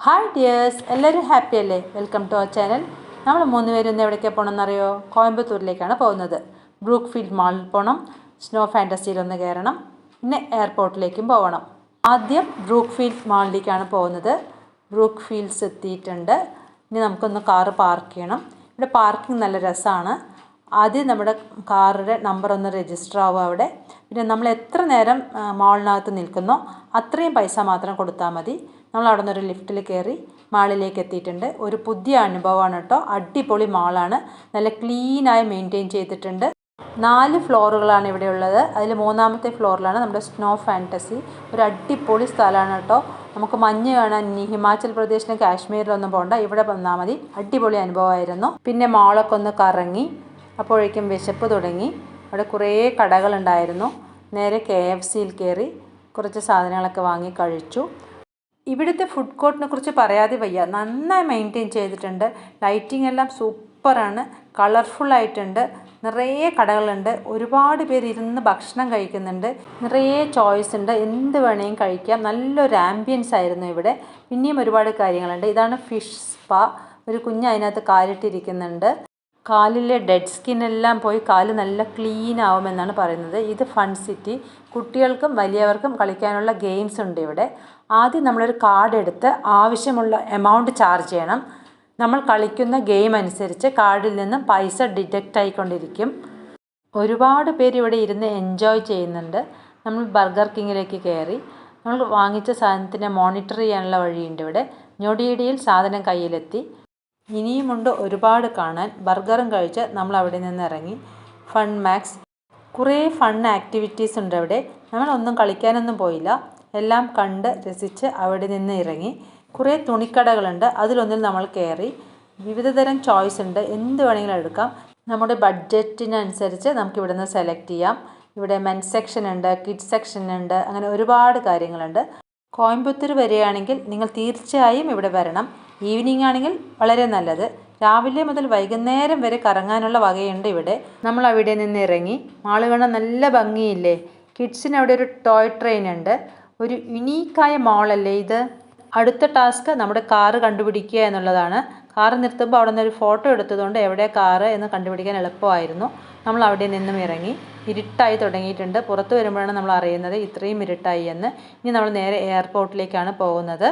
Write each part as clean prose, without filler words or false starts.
Hi dears, എല്ലാവരും happy അല്ലേ? Welcome to our channel. നമ്മൾ 3 പേരും ഇന്ന് എവിടേക്കാണ് പോകണമെന്നറിയോ? കോയമ്പത്തൂരിലേക്കാണ് പോകുന്നത്. ബ്രൂക്ക് ഫീൽഡ് മാളിൽ പോകണം, സ്നോ ഫാൻറ്റസിയിലൊന്ന് കയറണം, പിന്നെ എയർപോർട്ടിലേക്കും പോകണം. ആദ്യം ബ്രൂക്ക് ഫീൽഡ് മാളിലേക്കാണ് പോകുന്നത്. ബ്രൂക്ക് ഫീൽഡ്സ് എത്തിയിട്ടുണ്ട്. ഇനി നമുക്കൊന്ന് കാറ് പാർക്ക് ചെയ്യണം. ഇവിടെ പാർക്കിംഗ് നല്ല രസമാണ്. ആദ്യം നമ്മുടെ കാറിൻ്റെ നമ്പർ ഒന്ന് രജിസ്റ്റർ ആവുക അവിടെ. പിന്നെ നമ്മൾ എത്ര നേരം മാളിനകത്ത് നിൽക്കുന്നോ അത്രയും പൈസ മാത്രം കൊടുത്താൽ മതി. നമ്മൾ അവിടെ നിന്നൊരു ലിഫ്റ്റിൽ കയറി മാളിലേക്ക് എത്തിയിട്ടുണ്ട്. ഒരു പുതിയ അനുഭവമാണ് കേട്ടോ. അടിപൊളി മാളാണ്. നല്ല ക്ലീനായി മെയിൻറ്റെയിൻ ചെയ്തിട്ടുണ്ട്. 4 ഫ്ലോറുകളാണ് ഇവിടെ ഉള്ളത്. അതിൽ 3-ാമത്തെ ഫ്ലോറിലാണ് നമ്മുടെ സ്നോ ഫാൻറ്റസി. ഒരു അടിപൊളി സ്ഥലമാണ് കേട്ടോ. നമുക്ക് മഞ്ഞ് കാണാൻ ഇനി ഹിമാചൽ പ്രദേശിലും കാശ്മീരിലൊന്നും പോകണ്ട, ഇവിടെ വന്നാൽ മതി. അടിപൊളി അനുഭവമായിരുന്നു. പിന്നെ മാളൊക്കെ ഒന്ന് കറങ്ങി. അപ്പോഴേക്കും വിശപ്പ് തുടങ്ങി. അവിടെ കുറേ കടകളുണ്ടായിരുന്നു. നേരെ KFCയിൽ കയറി കുറച്ച് സാധനങ്ങളൊക്കെ വാങ്ങി കഴിച്ചു. ഇവിടുത്തെ ഫുഡ് കോർട്ടിനെ കുറിച്ച് പറയാതെ വയ്യ. നന്നായി മെയിൻറ്റെയിൻ ചെയ്തിട്ടുണ്ട്. ലൈറ്റിംഗ് എല്ലാം സൂപ്പറാണ്, കളർഫുള്ളായിട്ടുണ്ട്. നിറയെ കടകളുണ്ട്. ഒരുപാട് പേര് ഇരുന്ന് ഭക്ഷണം കഴിക്കുന്നുണ്ട്. നിറയെ ചോയ്സ് ഉണ്ട്, എന്ത് വേണമെങ്കിലും കഴിക്കാം. നല്ലൊരു ആംബിയൻസ് ആയിരുന്നു ഇവിടെ. പിന്നെയും ഒരുപാട് കാര്യങ്ങളുണ്ട്. ഇതാണ് ഫിഷ് സ്പാ. ഒരു കുഞ്ഞ് അതിനകത്ത് കാലിട്ടിരിക്കുന്നുണ്ട്. കാലിലെ ഡെഡ് സ്കിന്നെല്ലാം പോയി കാല് നല്ല ക്ലീൻ ആവുമെന്നാണ് പറയുന്നത്. ഇത് ഫൺ സിറ്റി. കുട്ടികൾക്കും വലിയവർക്കും കളിക്കാനുള്ള ഗെയിംസ് ഉണ്ട് ഇവിടെ. ആദ്യം നമ്മളൊരു കാർഡ് എടുത്ത് ആവശ്യമുള്ള എമൗണ്ട് ചാർജ് ചെയ്യണം. നമ്മൾ കളിക്കുന്ന ഗെയിം അനുസരിച്ച് കാർഡിൽ നിന്നും പൈസ ഡിഡക്റ്റ് ആയിക്കൊണ്ടിരിക്കും. ഒരുപാട് പേര് ഇവിടെ ഇരുന്ന് എൻജോയ് ചെയ്യുന്നുണ്ട്. നമ്മൾ ബർഗർ കിങ്ങിലേക്ക് കയറി. നമ്മൾ വാങ്ങിച്ച സാധനത്തിനെ മോണിറ്റർ ചെയ്യാനുള്ള വഴിയുണ്ട് ഇവിടെ. ഞൊടിയിടയിൽ സാധനം കയ്യിലെത്തി. ഇനിയുമുണ്ട് ഒരുപാട് കാണാൻ. ബർഗറും കഴിച്ച് നമ്മൾ അവിടെ നിന്ന് ഇറങ്ങി. ഫൺ മാക്സ്, കുറേ ഫൺ ആക്ടിവിറ്റീസ് ഉണ്ട് അവിടെ. നമ്മളൊന്നും കളിക്കാനൊന്നും പോയില്ല, എല്ലാം കണ്ട് രസിച്ച് അവിടെ നിന്ന് ഇറങ്ങി. കുറേ തുണിക്കടകളുണ്ട്, അതിലൊന്നിൽ നമ്മൾ കയറി. വിവിധതരം ചോയ്സ് ഉണ്ട്, എന്ത് വേണമെങ്കിലും എടുക്കാം. നമ്മുടെ ബഡ്ജറ്റിനനുസരിച്ച് നമുക്ക് ഇവിടെ നിന്ന് സെലക്ട് ചെയ്യാം. ഇവിടെ മെൻസ് സെക്ഷൻ ഉണ്ട്, കിഡ്സ് സെക്ഷൻ ഉണ്ട്, അങ്ങനെ ഒരുപാട് കാര്യങ്ങളുണ്ട്. കോയമ്പത്തൂർ വരികയാണെങ്കിൽ നിങ്ങൾ തീർച്ചയായും ഇവിടെ വരണം. ഈവനിങ് ആണെങ്കിൽ വളരെ നല്ലത്. രാവിലെ മുതൽ വൈകുന്നേരം വരെ കറങ്ങാനുള്ള വകയുണ്ട് ഇവിടെ. നമ്മൾ അവിടെ നിന്ന് ഇറങ്ങി. മാള് കാണാൻ നല്ല ഭംഗിയില്ലേ? കിഡ്സിന് അവിടെ ഒരു ടോയ് ട്രെയിൻ ഉണ്ട്. ഒരു യുണീക്കായ മാളല്ലേ ഇത്? അടുത്ത ടാസ്ക് നമ്മുടെ കാറ് കണ്ടുപിടിക്കുക എന്നുള്ളതാണ്. കാറ് നിർത്തുമ്പോൾ അവിടെ നിന്നൊരു ഫോട്ടോ എടുത്തതുകൊണ്ട് എവിടെ കാറ് എന്ന് കണ്ടുപിടിക്കാൻ എളുപ്പമായിരുന്നു. നമ്മൾ അവിടെ നിന്നും ഇറങ്ങി. ഇരുട്ടായി തുടങ്ങിയിട്ടുണ്ട്. പുറത്ത് വരുമ്പോഴാണ് നമ്മൾ അറിയുന്നത് ഇത്രയും ഇരുട്ടായി എന്ന്. ഇനി നമ്മൾ നേരെ എയർപോർട്ടിലേക്കാണ് പോകുന്നത്.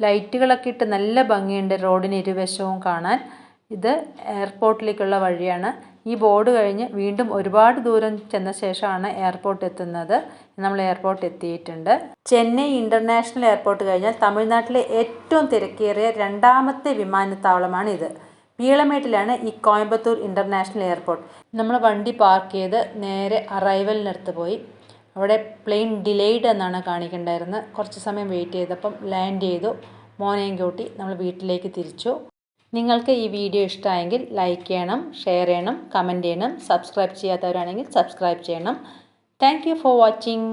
ലൈറ്റുകളൊക്കെ ഇട്ട് നല്ല ഭംഗിയുണ്ട് റോഡിന് ഇരുവശവും കാണാൻ. ഇത് എയർപോർട്ടിലേക്കുള്ള വഴിയാണ്. ഈ ബോർഡ് കഴിഞ്ഞ് വീണ്ടും ഒരുപാട് ദൂരം ചെന്ന ശേഷമാണ് എയർപോർട്ട് എത്തുന്നത്. നമ്മൾ എയർപോർട്ട് എത്തിയിട്ടുണ്ട്. ചെന്നൈ ഇൻ്റർനാഷണൽ എയർപോർട്ട് കഴിഞ്ഞാൽ തമിഴ്നാട്ടിലെ ഏറ്റവും തിരക്കേറിയ 2-ാമത്തെ വിമാനത്താവളമാണ് ഇത്. വീളമേട്ടിലാണ് ഈ കോയമ്പത്തൂർ ഇൻ്റർനാഷണൽ എയർപോർട്ട്. നമ്മൾ വണ്ടി പാർക്ക് ചെയ്ത് നേരെ അറൈവലിനടുത്ത് പോയി. അവിടെ പ്ലെയിൻ ഡിലേയ്ഡ് എന്നാണ് കാണിക്കേണ്ടായിരുന്നത്. കുറച്ച് സമയം വെയിറ്റ് ചെയ്തപ്പം ലാൻഡ് ചെയ്തു. മോനെയും കൂട്ടി നമ്മൾ വീട്ടിലേക്ക് തിരിച്ചു. നിങ്ങൾക്ക് ഈ വീഡിയോ ഇഷ്ടമായെങ്കിൽ ലൈക്ക് ചെയ്യണം, ഷെയർ ചെയ്യണം, കമൻറ്റ് ചെയ്യണം. സബ്സ്ക്രൈബ് ചെയ്യാത്തവരാണെങ്കിൽ സബ്സ്ക്രൈബ് ചെയ്യണം. Thank you for watching.